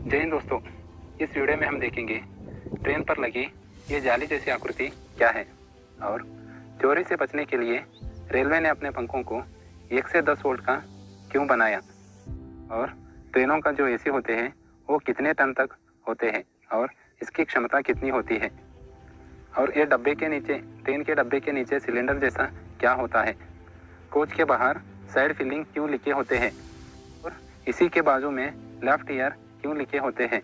जय हिंद दोस्तों, इस वीडियो में हम देखेंगे ट्रेन पर लगी ये जाली जैसी आकृति क्या है और चोरी से बचने के लिए रेलवे ने अपने पंखों को 1 से 10 वोल्ट का क्यों बनाया और ट्रेनों का जो एसी होते हैं वो कितने टन तक होते हैं और इसकी क्षमता कितनी होती है और ये डब्बे के नीचे, ट्रेन के डब्बे के नीचे सिलेंडर जैसा क्या होता है, कोच के बाहर साइड फिलिंग क्यों लिखे होते हैं और इसी के बाजू में लेफ्ट ईयर क्यों लिखे होते हैं।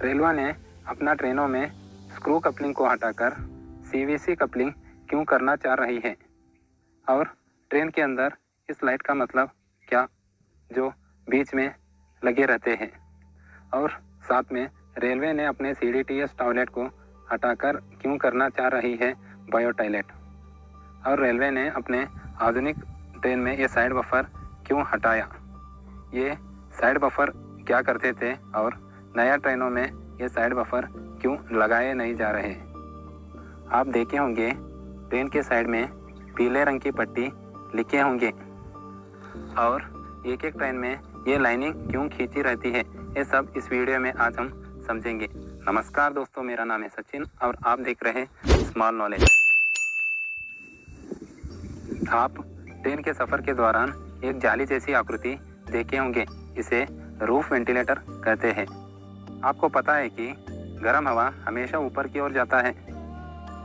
रेलवे ने अपना ट्रेनों में स्क्रू कपलिंग को हटाकर सीवीसी कपलिंग क्यों करना चाह रही है और ट्रेन के अंदर इस लाइट का मतलब क्या जो बीच में लगे रहते हैं और साथ में रेलवे ने अपने CDTS टॉयलेट को हटाकर क्यों करना चाह रही है बायो टॉयलेट और रेलवे ने अपने आधुनिक ट्रेन में ये साइड बफर क्यों हटाया। ये साइड बफर क्या करते थे और नया ट्रेनों में ये साइड बफर क्यों लगाए नहीं जा रहे। आप देखे होंगे ट्रेन के साइड में पीले रंग की पट्टी लिखे होंगे और एक एक ट्रेन में ये लाइनिंग क्यों खींची रहती है, ये सब इस वीडियो में आज हम समझेंगे। नमस्कार दोस्तों, मेरा नाम है सचिन और आप देख रहे हैं स्मॉल नॉलेज। आप ट्रेन के सफ़र के दौरान एक जाली जैसी आकृति देखे होंगे, इसे रूफ वेंटिलेटर कहते हैं। आपको पता है कि गर्म हवा हमेशा ऊपर की ओर जाता है।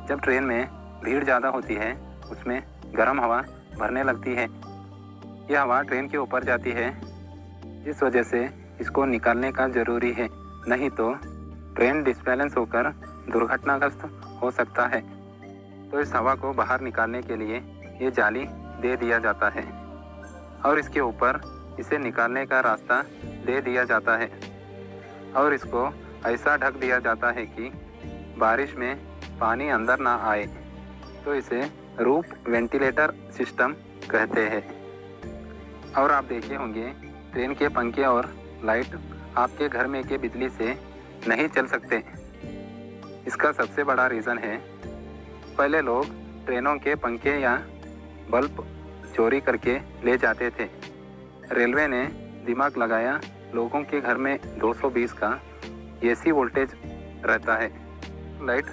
जब ट्रेन में भीड़ ज़्यादा होती है उसमें गर्म हवा भरने लगती है। यह हवा ट्रेन के ऊपर जाती है, जिस वजह से इसको निकालने का ज़रूरी है, नहीं तो ट्रेन डिसबैलेंस होकर दुर्घटनाग्रस्त हो सकता है। तो इस हवा को बाहर निकालने के लिए ये जाली दे दिया जाता है और इसके ऊपर इसे निकालने का रास्ता दे दिया जाता है और इसको ऐसा ढक दिया जाता है कि बारिश में पानी अंदर ना आए, तो इसे रूफ वेंटिलेटर सिस्टम कहते हैं। और आप देखे होंगे ट्रेन के पंखे और लाइट आपके घर में के बिजली से नहीं चल सकते। इसका सबसे बड़ा रीज़न है, पहले लोग ट्रेनों के पंखे या बल्ब चोरी करके ले जाते थे। रेलवे ने दिमाग लगाया, लोगों के घर में 220 का AC वोल्टेज रहता है, लाइट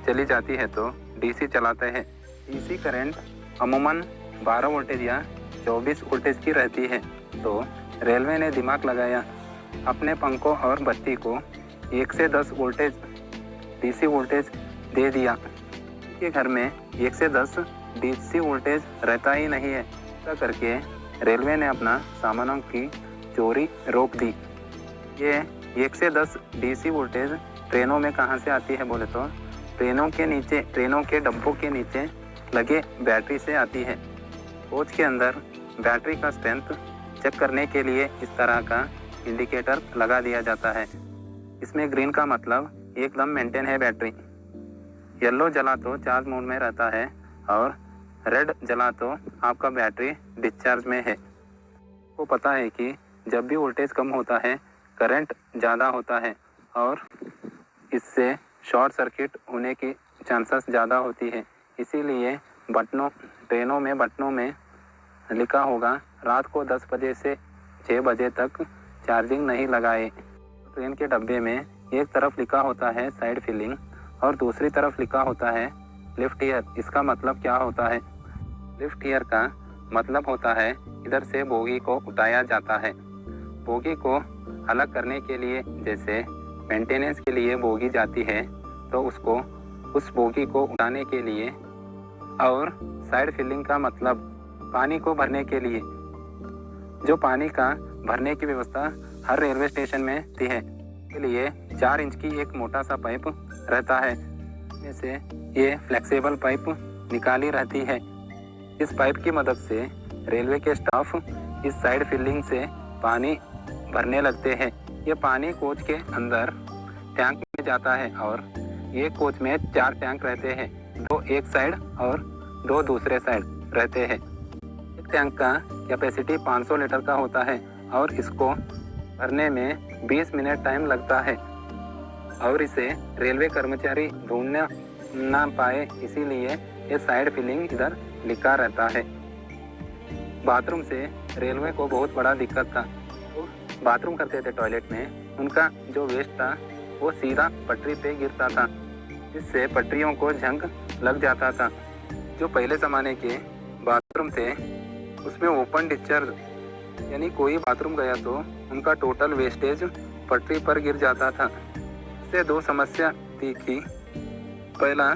चली जाती है तो DC चलाते हैं। DC करंट अमूमन 12 वोल्टेज या 24 वोल्टेज की रहती है, तो रेलवे ने दिमाग लगाया, अपने पंखों और बत्ती को 1 से 10 वोल्टेज DC वोल्टेज दे दिया। के घर में 1 से 10 DC वोल्टेज रहता ही नहीं है। ऐसा करके रेलवे ने अपना सामानों की चोरी रोक दी। ये 1 से 10 DC वोल्टेज ट्रेनों में कहाँ से आती है बोले तो ट्रेनों के नीचे, ट्रेनों के डब्बों के नीचे लगे बैटरी से आती है। कोच के अंदर बैटरी का स्ट्रेंथ चेक करने के लिए इस तरह का इंडिकेटर लगा दिया जाता है। इसमें ग्रीन का मतलब एकदम मेंटेन है बैटरी, येलो जला तो चार्ज मोड में रहता है और रेड जला तो आपका बैटरी डिस्चार्ज में है। को पता है कि जब भी वोल्टेज कम होता है करंट ज़्यादा होता है और इससे शॉर्ट सर्किट होने की चांसेस ज़्यादा होती है। इसीलिए ट्रेनों में बटनों में लिखा होगा रात को 10 बजे से 6 बजे तक चार्जिंग नहीं लगाए। ट्रेन के डब्बे में एक तरफ लिखा होता है साइड फिलिंग और दूसरी तरफ लिखा होता है लिफ्ट ईयर। इसका मतलब क्या होता है? लिफ्ट ईयर का मतलब होता है इधर से बोगी को उठाया जाता है। बोगी को अलग करने के लिए, जैसे मेंटेनेंस के लिए बोगी जाती है तो उसको उस बोगी को उठाने के लिए, और साइड फिलिंग का मतलब पानी को भरने के लिए। जो पानी का भरने की व्यवस्था हर रेलवे स्टेशन में होती है। के लिए 4 इंच की एक मोटा सा पाइप रहता है, इसमें से ये फ्लेक्सिबल पाइप निकाली रहती है। इस पाइप की मदद से रेलवे के स्टाफ इस साइड फिलिंग से पानी भरने लगते हैं। ये पानी कोच के अंदर टैंक में जाता है और ये कोच में 4 टैंक रहते हैं, 2 एक साइड और 2 दूसरे साइड रहते हैं। एक टैंक का कैपेसिटी 500 लीटर का होता है और इसको भरने में 20 मिनट टाइम लगता है और इसे रेलवे कर्मचारी ढूंढ ना पाए, इसीलिए ये साइड फिलिंग इधर लिखा रहता है। बाथरूम से रेलवे को बहुत बड़ा दिक्कत था। तो बाथरूम करते थे टॉयलेट में, उनका जो वेस्ट था वो सीधा पटरी पे गिरता था, जिससे पटरियों को जंग लग जाता था। जो पहले ज़माने के बाथरूम थे उसमें ओपन डिस्चार्ज यानी कोई बाथरूम गया तो उनका टोटल वेस्टेज पटरी पर गिर जाता था। इससे दो समस्या थी कि पहला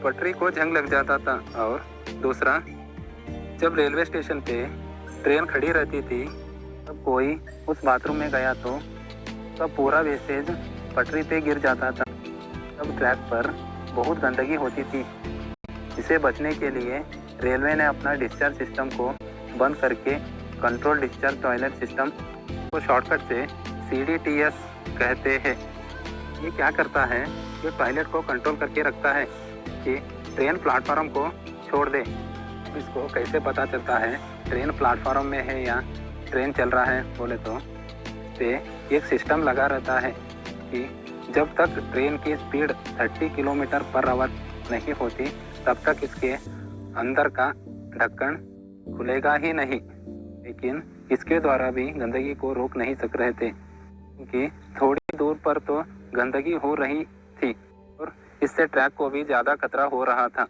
पटरी को जंग लग जाता था और दूसरा जब रेलवे स्टेशन पे ट्रेन खड़ी रहती थी तब कोई उस बाथरूम में गया तो तब पूरा वेस्टेज पटरी पे गिर जाता था। तब ट्रैक पर बहुत गंदगी होती थी। इसे बचने के लिए रेलवे ने अपना डिस्चार्ज सिस्टम को बंद करके कंट्रोल डिस्चार्ज टॉयलेट सिस्टम को शॉर्टकट से CDTS कहते हैं। ये क्या करता है, ये टॉयलेट को कंट्रोल करके रखता है कि ट्रेन प्लेटफार्म को छोड़ दे। इसको कैसे पता चलता है ट्रेन प्लेटफार्म में है या ट्रेन चल रहा है बोले तो पे एक सिस्टम लगा रहता है कि जब तक ट्रेन की स्पीड 30 किलोमीटर पर आवर नहीं होती तब तक इसके अंदर का ढक्कन खुलेगा ही नहीं। लेकिन इसके द्वारा भी गंदगी को रोक नहीं सक रहे थे क्योंकि थोड़ी दूर पर तो गंदगी हो रही थी और इससे ट्रैक को भी ज़्यादा खतरा हो रहा था।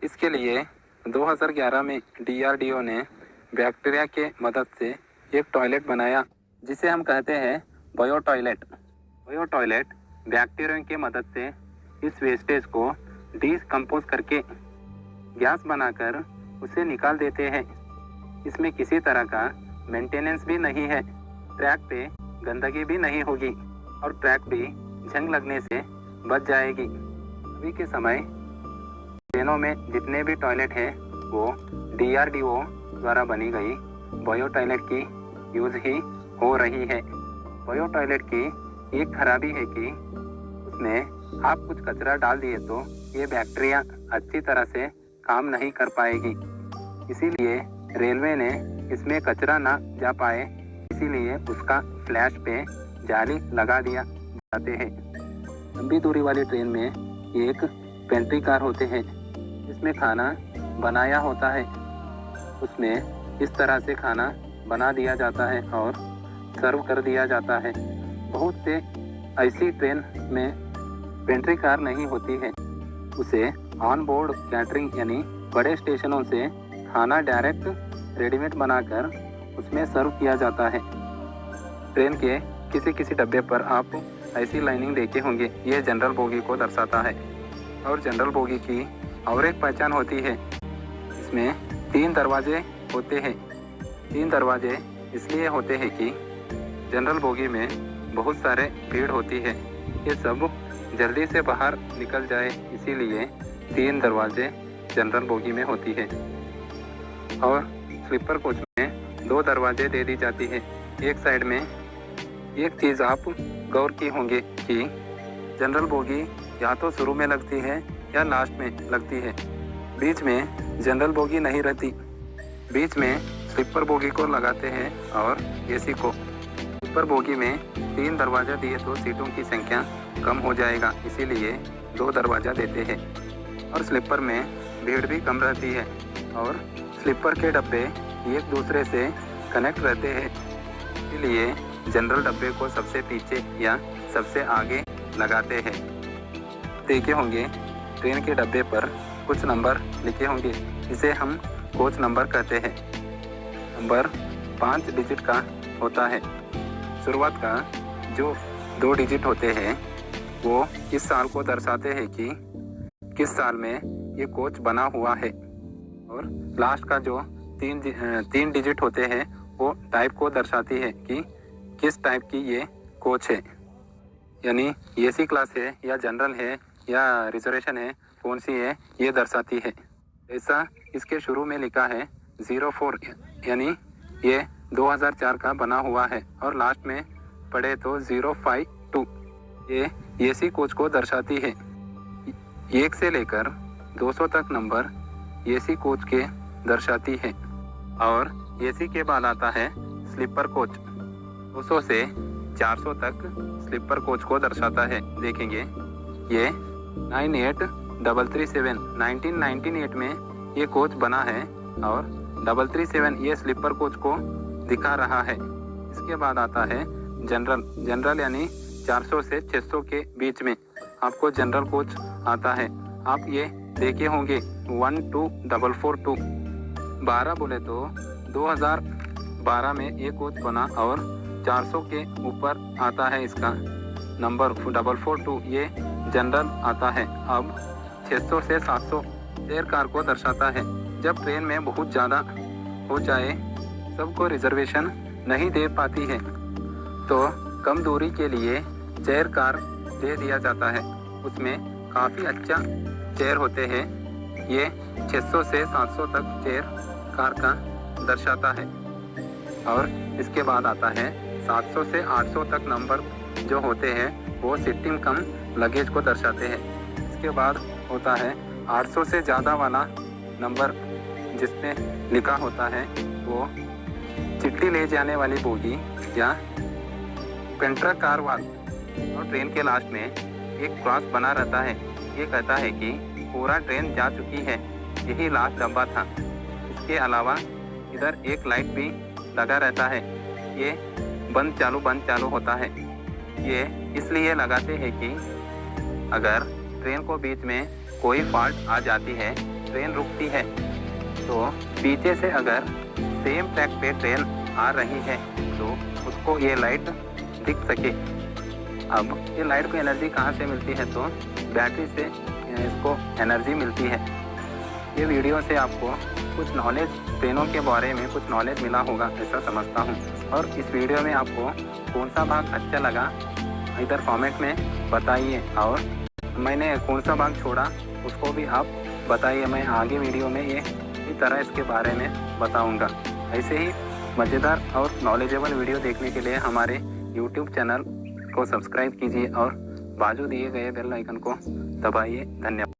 इसके लिए 2011 में DRDO ने बैक्टीरिया के मदद से एक टॉयलेट बनाया जिसे हम कहते हैं bio toilet. Bio toilet bacteria की मदद से इस वेस्टेज को डिकम्पोज करके गैस बनाकर उसे निकाल देते हैं। इसमें किसी तरह का मेंटेनेंस भी नहीं है, ट्रैक पे गंदगी भी नहीं होगी और ट्रैक भी जंग लगने से बच जाएगी। अभी के समय ट्रेनों में जितने भी टॉयलेट हैं वो DRDO द्वारा बनी गई बायो टॉयलेट की यूज़ ही हो रही है। बायो टॉयलेट की एक खराबी है कि उसमें आप कुछ कचरा डाल दिए तो ये बैक्टीरिया अच्छी तरह से काम नहीं कर पाएगी। इसीलिए रेलवे ने इसमें कचरा ना जा पाए इसीलिए उसका फ्लैश पे जाली लगा दिया जाते हैं। लंबी दूरी वाली ट्रेन में एक पेंट्री कार होते हैं जिसमें खाना बनाया होता है। उसमें इस तरह से खाना बना दिया जाता है और सर्व कर दिया जाता है। बहुत से ऐसी ट्रेन में पेंट्री कार नहीं होती है, उसे ऑन बोर्ड कैटरिंग यानी बड़े स्टेशनों से खाना डायरेक्ट रेडीमेड बनाकर उसमें सर्व किया जाता है। ट्रेन के किसी किसी डब्बे पर आप ऐसी लाइनिंग देखे होंगे, यह जनरल बोगी को दर्शाता है। और जनरल बोगी की और एक पहचान होती है, इसमें 3 दरवाजे होते हैं। 3 दरवाजे इसलिए होते हैं कि जनरल बोगी में बहुत सारे भीड़ होती है, ये सब जल्दी से बाहर निकल जाए इसीलिए 3 दरवाजे जनरल बोगी में होती है। और स्लीपर कोच में 2 दरवाजे दे दी जाती है एक साइड में। एक चीज़ आप गौर की होंगे कि जनरल बोगी या तो शुरू में लगती है या लास्ट में लगती है, बीच में जनरल बोगी नहीं रहती। बीच में स्लीपर बोगी को लगाते हैं और AC को। स्लीपर बोगी में 3 दरवाज़ा दिए तो सीटों की संख्या कम हो जाएगा इसीलिए 2 दरवाज़ा देते हैं। और स्लीपर में भीड़ भी कम रहती है और स्लीपर के डब्बे एक दूसरे से कनेक्ट रहते हैं इसलिए जनरल डब्बे को सबसे पीछे या सबसे आगे लगाते हैं। देखे होंगे ट्रेन के डब्बे पर कुछ नंबर लिखे होंगे, इसे हम कोच नंबर कहते हैं। नंबर 5 डिजिट का होता है। शुरुआत का जो 2 डिजिट होते हैं वो इस साल को दर्शाते हैं कि किस साल में ये कोच बना हुआ है और लास्ट का जो 3 डिजिट होते हैं वो टाइप को दर्शाती है कि किस टाइप की ये कोच है, यानी AC क्लास है या जनरल है या रिजर्वेशन है, कौन सी है ये दर्शाती है। ऐसा इसके शुरू में लिखा है 04 यानी ये 2004 का बना हुआ है और लास्ट में पढ़े तो 052 ये AC कोच को दर्शाती है। 1 से लेकर 200 तक नंबर AC कोच के दर्शाती है और AC के बाद आता है स्लीपर कोच। 200 से 400 तक स्लीपर कोच को दर्शाता है। देखेंगे ये 98337 1998 में ये कोच बना है और 337 ये स्लीपर कोच को दिखा रहा है। इसके बाद आता है जनरल यानी 400 से 600 के बीच में आपको जनरल कोच आता है। आप ये देखे होंगे 12442। 12 बोले तो 2012 में ये कोच बना और 400 के ऊपर आता है इसका नंबर 442, ये जनरल आता है। अब 600 से 700 चेयर कार को दर्शाता है। जब ट्रेन में बहुत ज़्यादा हो जाए, सबको रिजर्वेशन नहीं दे पाती है, तो कम दूरी के लिए चेयर कार दे दिया जाता है। उसमें काफ़ी अच्छा चेयर होते हैं। ये 600 से 700 तक चेयर कार का दर्शाता है। और इसके बाद आता है 700 से 800 तक नंबर जो होते हैं वो सिटिंग कम लगेज को दर्शाते हैं। इसके बाद होता है 800 से ज़्यादा वाला नंबर जिसमें लिखा होता है वो चिट्ठी ले जाने वाली बोगी या पेंट्रा कार वाल। और ट्रेन के लास्ट में एक क्रॉस बना रहता है। ये कहता है कि पूरा ट्रेन जा चुकी है, यही लास्ट डब्बा था। इसके अलावा इधर एक लाइट भी लगा रहता है। ये बंद चालू होता है। ये इसलिए लगाते हैं कि अगर ट्रेन को बीच में कोई फॉल्ट आ जाती है, ट्रेन रुकती है, तो पीछे से अगर सेम ट्रैक पे ट्रेन आ रही है तो उसको ये लाइट दिख सके। अब ये लाइट को एनर्जी कहाँ से मिलती है, तो बैटरी से इसको एनर्जी मिलती है। ये वीडियो से आपको कुछ नॉलेज, ट्रेनों के बारे में कुछ नॉलेज मिला होगा ऐसा समझता हूँ। और इस वीडियो में आपको कौन सा भाग अच्छा लगा इधर कमेंट में बताइए, और मैंने कौन सा भाग छोड़ा उसको भी आप बताइए। मैं आगे वीडियो में ये इसी तरह इसके बारे में बताऊँगा। ऐसे ही मज़ेदार और नॉलेजेबल वीडियो देखने के लिए हमारे YouTube चैनल को सब्सक्राइब कीजिए और बाजू दिए गए बेल आइकन को दबाइए। धन्यवाद।